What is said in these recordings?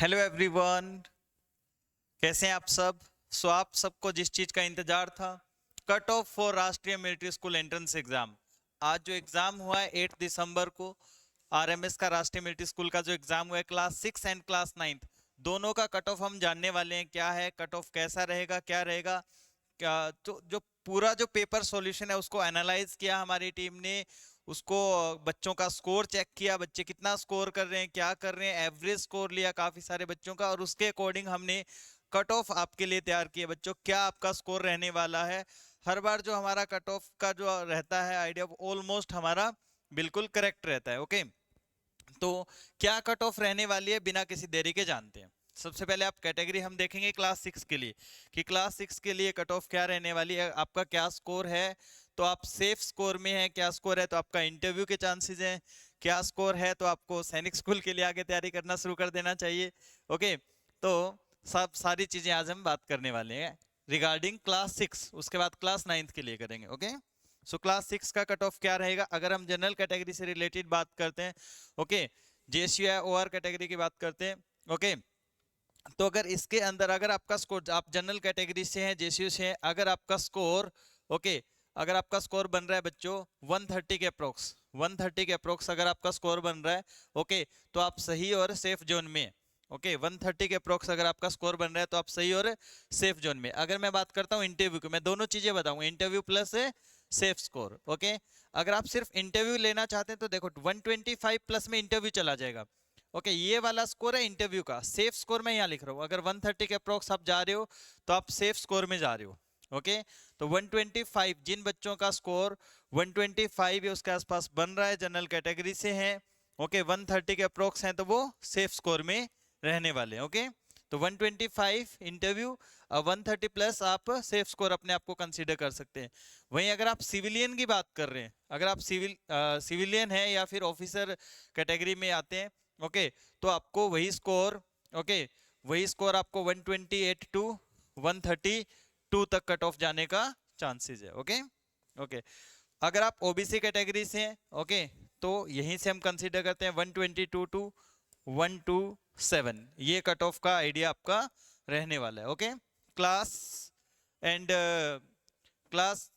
Hello everyone, कैसे हैं आप सब। आप सबको जिस चीज का इंतजार था, कट ऑफ फॉर राष्ट्रीय मिलिट्री स्कूल एंट्रेंस एग्जाम। आज जो एग्जाम हुआ है 8 दिसंबर को, आरएमएस का राष्ट्रीय मिलिट्री स्कूल का जो एग्जाम हुआ है क्लास 6 एंड क्लास 9 दोनों का कट ऑफ हम जानने वाले हैं। क्या है कट ऑफ, कैसा रहेगा, क्या रहेगा, क्या तो जो पूरा जो पेपर सॉल्यूशन है उसको एनालाइज किया हमारी टीम ने। उसको बच्चों का स्कोर चेक किया, बच्चे कितना स्कोर कर रहे हैं, क्या कर रहे हैं, एवरेज स्कोर लिया काफी सारे बच्चों का, और उसके अकॉर्डिंग हमने कट ऑफ आपके लिए तैयार किए। बच्चों, क्या आपका स्कोर रहने वाला है। हर बार जो हमारा कट ऑफ का जो रहता है आइडिया, ऑलमोस्ट हमारा बिल्कुल करेक्ट रहता है। ओके, तो क्या कट ऑफ रहने वाली है बिना किसी देरी के जानते हैं। सबसे पहले आप कैटेगरी हम देखेंगे क्लास 6 के लिए, कि क्लास 6 के लिए कट ऑफ क्या रहने वाली है, आपका क्या स्कोर है। तो आप सेफ स्कोर में है, क्या स्कोर है तो आपका इंटरव्यू के चांसेस हैं, क्या स्कोर है तो आपको सैनिक स्कूल के लिए आगे तैयारी करना शुरू कर देना चाहिए। ओके, तो सब सारी चीजें आज हम बात करने वाले हैं रिगार्डिंग क्लास 6। उसके बाद क्लास 9 के लिए करेंगे। ओके, सो क्लास 6 का कट ऑफ क्या रहेगा अगर हम जनरल कैटेगरी से रिलेटेड बात करते हैं। ओके, जेएसयू या ओआर कैटेगरी की बात करते हैं। ओके, तो अगर इसके अंदर अगर आपका स्कोर, आप जनरल कैटेगरी से हैं, जेएसयू से हैं, अगर आपका स्कोर, ओके, अगर आपका स्कोर बन रहा है बच्चों 130 के अप्रोक्स, 130 के अप्रोक्स अगर आपका स्कोर बन रहा है, ओके, तो आप सही और सेफ जोन में। ओके, 130 के अप्रोक्स अगर आपका स्कोर बन रहा है तो आप सही और सेफ जोन में। अगर मैं बात करता हूं इंटरव्यू की, मैं दोनों चीजें बताऊंगा, interview plus safe score. Okay, अगर आप सिर्फ इंटरव्यू लेना चाहते हैं तो देखो 125 प्लस में इंटरव्यू चला जाएगा। ओके, ये वाला स्कोर है इंटरव्यू का। सेफ स्कोर मैं यहाँ लिख रहा हूँ, अगर 130 के अप्रोक्स आप जा रहे हो तो आप सेफ स्कोर में जा रहे हो। ओके, तो 125 जिन बच्चों का स्कोर 125 या उसके आसपास बन रहा है, जनरल कैटेगरी से हैं, ओके, 130 के अप्रोक्स हैं, तो वो सेफ स्कोर में रहने वाले हैं। ओके, तो 125 इंटरव्यू, 130 प्लस आप सेफ स्कोर अपने आप को कंसीडर कर सकते हैं। वहीं अगर आप सिविलियन की बात कर रहे हैं, अगर आप सिविलियन है या फिर ऑफिसर कैटेगरी में आते हैं, ओके, तो आपको वही स्कोर, ओके, वही स्कोर आपको 128 टू 132 तक कट ऑफ जाने का चांसेस है। ओके, ओके, अगर आप ओबीसी कैटेगरी से हैं, ओके, तो यहीं से हम कंसीडर करते हैं 122 टू 127, ये कट ऑफ का आइडिया आपका रहने वाला है। Okay, class and class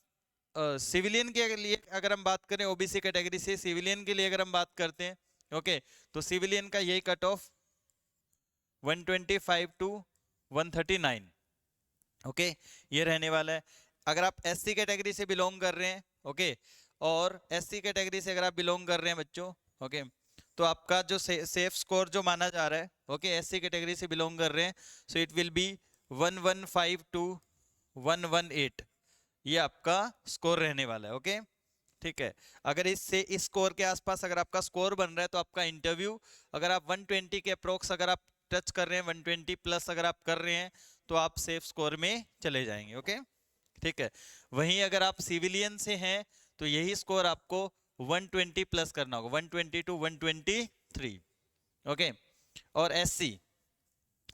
civilian के लिए अगर हम बात करें, ओबीसी कैटेगरी से सिविलियन के लिए अगर हम बात करते हैं, ओके, तो सिविलियन का यही कट ऑफ 125 टू 139, ओके, ये रहने वाला है। अगर आप एससी कैटेगरी से बिलोंग कर रहे हैं, ओके, और एससी कैटेगरी से अगर आप बिलोंग कर रहे हैं बच्चों, ओके, तो आपका जो सेफ स्कोर जो माना जा रहा है, ओके, एससी कैटेगरी से बिलोंग कर रहे हैं, so it will be 115 to 118, ये आपका स्कोर रहने वाला है। ओके, ठीक है, अगर इससे इस स्कोर के आसपास अगर आपका स्कोर बन रहा है तो आपका इंटरव्यू, अगर आप 120 के अप्रोक्स अगर आप टच कर रहे हैं, 120 प्लस अगर आप कर रहे हैं, तो आप सेफ स्कोर में चले जाएंगे। ओके, ठीक है, वहीं अगर आप सिविलियन से हैं तो यही स्कोर आपको 120 प्लस करना होगा, 120 टू 123। ओके, और एससी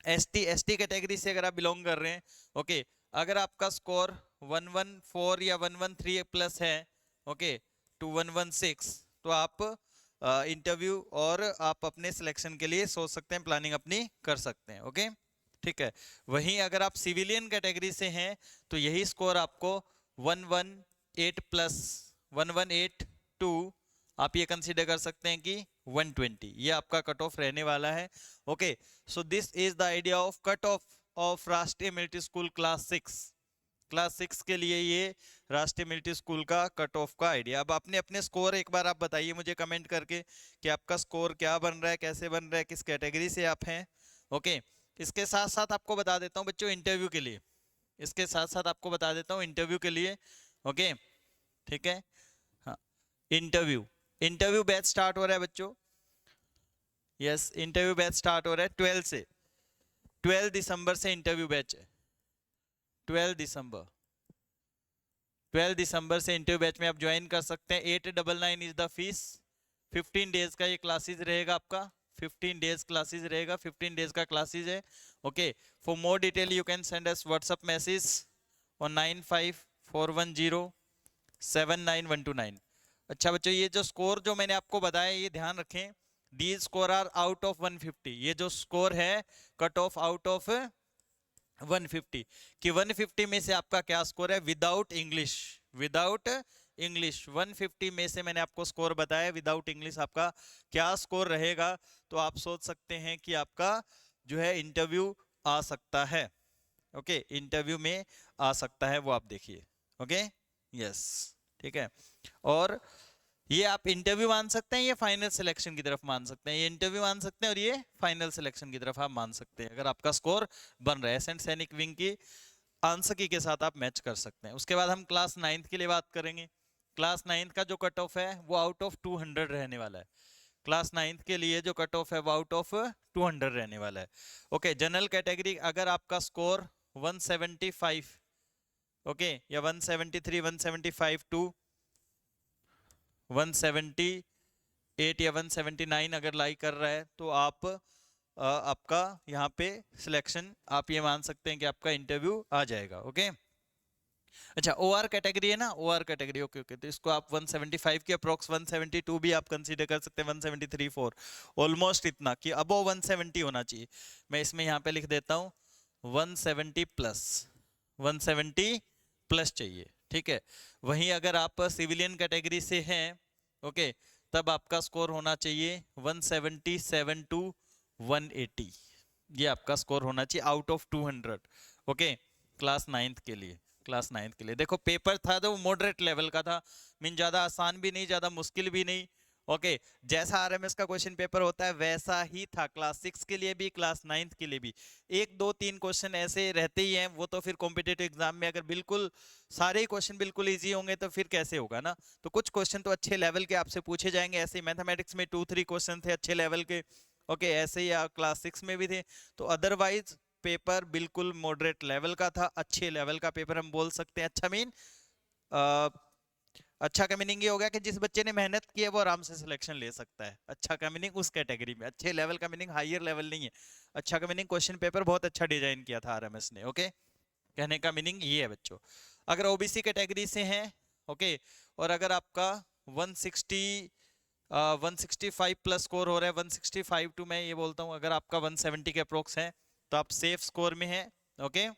एसटी एसटी कैटेगरी से अगर आप बिलोंग कर रहे हैं, ओके, अगर आपका स्कोर 114 या 113 प्लस है, ओके, टू 116, तो आप इंटरव्यू और आप अपने सिलेक्शन के लिए सोच सकते हैं, प्लानिंग अपनी कर सकते हैं। ओके, ठीक है, वहीं अगर आप सिविलियन कैटेगरी से हैं तो यही स्कोर आपको 118 प्लस 118 आप ये कंसीडर कर सकते हैं कि 120, ये आपका कट ऑफ रहने वाला है। Okay, so this is the idea of cut off राष्ट्रीय मिलिट्री स्कूल क्लास 6। क्लास 6 के लिए ये राष्ट्रीय मिलिट्री स्कूल का कट ऑफ का आइडिया। अब अपने अपने स्कोर एक बार आप बताइए मुझे कमेंट करके कि आपका स्कोर क्या बन रहा है, कैसे बन रहा है, किस कैटेगरी से आप हैं। ओके, इसके साथ साथ आपको बता देता हूँ बच्चों इंटरव्यू के लिए, इसके साथ साथ आपको बता देता हूँ इंटरव्यू के लिए। ओके, ठीक है, हाँ, इंटरव्यू इंटरव्यू बैच स्टार्ट हो रहा है बच्चों। यस, इंटरव्यू बैच स्टार्ट हो रहा है 12 से, 12 दिसंबर से इंटरव्यू बैच है। 12 दिसंबर 12 दिसंबर से इंटरव्यू बैच में आप ज्वाइन कर सकते हैं। 899 इज द फीस। 15 डेज का ये क्लासेस रहेगा आपका, 15 डेज क्लासेस रहेगा, 15 डेज का क्लासेस है। Okay, for more detail you can send us WhatsApp message on 9541079129। अच्छा बच्चों, ये जो स्कोर जो मैंने आपको बताया ये ध्यान रखें, these score are out of 150, ये जो स्कोर है कट ऑफ आउट ऑफ 150 कि 150 में से आपका क्या स्कोर है विदाउट इंग्लिश, विदाउट इंग्लिश 150 में से मैंने आपको स्कोर बताया विदाउट इंग्लिश आपका क्या स्कोर रहेगा। तो आप सोच सकते हैं कि आपका जो है इंटरव्यू आ सकता है। ओके, इंटरव्यू में आ सकता है, वो आप देखिए। ओके, यस, ठीक है। और ये आप इंटरव्यू मान सकते हैं, ये फाइनल सिलेक्शन की तरफ मान सकते हैं, ये इंटरव्यू मान सकते हैं और ये फाइनल सिलेक्शन की तरफ आप मान सकते हैं, अगर आपका स्कोर बन रहा है एसेंट सैनिक विंग की आंसकी के साथ आप मैच कर सकते हैं। उसके बाद हम क्लास 9th के लिए बात करेंगे। क्लास 9th का जो कट ऑफ है वो आउट ऑफ 200 रहने वाला है। क्लास 9th के लिए जो कट ऑफ है वो आउट ऑफ 200 रहने वाला है। ओके, जनरल कैटेगरी अगर आपका स्कोर 175 ओके या 173 175 टू 178 या 179 अगर लाई कर रहा है तो आप आपका यहाँ पे सिलेक्शन आप ये मान सकते हैं कि आपका इंटरव्यू आ जाएगा। ओके, अच्छा ओआर कैटेगरी है ना, ओआर कैटेगरी ओके ओके, तो इसको आप 175 के अप्रोक्स 172 भी आप कंसीडर कर सकते हैं, 173 4 ऑलमोस्ट इतना कि अबव 170 होना चाहिए। मैं इसमें यहाँ पे लिख देता हूँ 170 प्लस, 170 प्लस चाहिए, ठीक है। वहीं अगर आप सिविलियन कैटेगरी से हैं ओके, तब आपका स्कोर होना चाहिए 177 टू 180, ये आपका स्कोर होना चाहिए out of 200। Okay, class 9th के लिए, क्लास 9th के लिए देखो पेपर था तो मॉडरेट लेवल का था, मीन ज्यादा आसान भी नहीं ज्यादा मुश्किल भी नहीं। ओके, जैसा आरएमएस का क्वेश्चन पेपर होता है वैसा ही था क्लास 6 के लिए भी क्लास 9th के लिए भी। 1 2 3 क्वेश्चन ऐसे रहते ही हैं, वो तो फिर कॉम्पिटेटिव एग्जाम में अगर बिल्कुल सारे ही क्वेश्चन बिल्कुल इजी होंगे तो फिर कैसे होगा ना। तो कुछ क्वेश्चन तो अच्छे लेवल के आपसे पूछे जाएंगे, ऐसे ही मैथमेटिक्स में 2 3 क्वेश्चन थे अच्छे लेवल के। ओके, ऐसे ही क्लास 6 में भी थे। तो अदरवाइज पेपर बिल्कुल मॉडरेट लेवल का था, अच्छे लेवल का पेपर हम बोल सकते हैं। अच्छा मीन अच्छा का मीनिंग ये हो गया कि जिस बच्चे ने मेहनत की है वो आराम से सिलेक्शन ले सकता है। अच्छा का मीनिंग उस कैटेगरी में, अच्छे लेवल का मीनिंग हायर लेवल नहीं है। अच्छा का मीनिंग क्वेश्चन पेपर बहुत अच्छा डिजाइन किया था आरएमएस ने। ओके, कहने का मीनिंग ये है बच्चों। अगर ओबीसी कैटेगरी से हैं ओके, और अगर आपका 165 प्लस स्कोर हो रहा है, 165 टू मैं ये बोलता हूँ अगर आपका 170 के अप्रोक्स है तो आप सेफ स्कोर में हैं। ओके,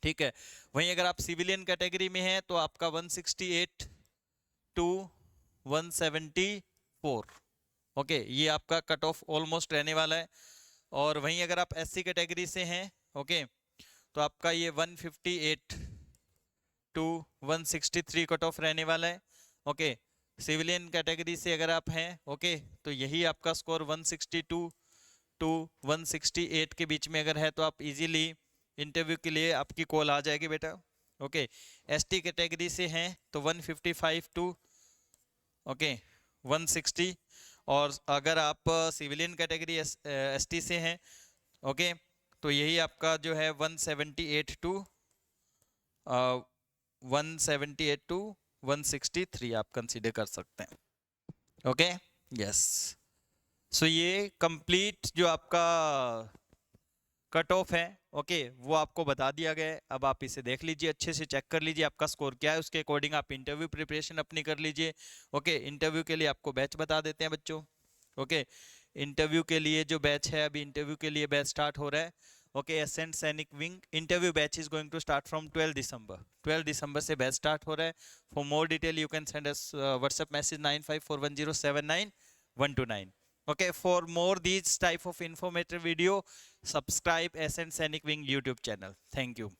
ठीक है। वहीं अगर आप सिविलियन कैटेगरी में हैं तो आपका 168 टू 174 ओके, ये आपका कट ऑफ ऑलमोस्ट रहने वाला है। और वहीं अगर आप एससी कैटेगरी से हैं ओके, तो आपका ये 158 टू 163 कट ऑफ रहने वाला है। ओके, सिविलियन कैटेगरी से अगर आप हैं ओके, तो यही आपका स्कोर 162 टू 168 के बीच में अगर है तो आप इजीली इंटरव्यू के लिए आपकी कॉल आ जाएगी बेटा। ओके, एसटी कैटेगरी से हैं तो 155 टू ओके 160, और अगर आप सिविलियन कैटेगरी एसटी से हैं ओके, तो यही आपका जो है 178 टू 178 टू 163 आप कंसीडर कर सकते हैं। Okay, yes. सो ये कंप्लीट जो आपका कट ऑफ है ओके, वो आपको बता दिया गया है। अब आप इसे देख लीजिए, अच्छे से चेक कर लीजिए आपका स्कोर क्या है, उसके अकॉर्डिंग आप इंटरव्यू प्रिपरेशन अपनी कर लीजिए। ओके, इंटरव्यू के लिए आपको बैच बता देते हैं बच्चों। ओके, इंटरव्यू के लिए जो बैच है, अभी इंटरव्यू के लिए बैच स्टार्ट हो रहा है। Okay, ascent Sainik wing interview batch is going to start from 12 December. 12 दिसंबर से बैच स्टार्ट हो रहा है। For more detail you can send us WhatsApp message 9541079129। Okay, for more these type of informative video, subscribe Ascent Scenic Wing YouTube channel. Thank you.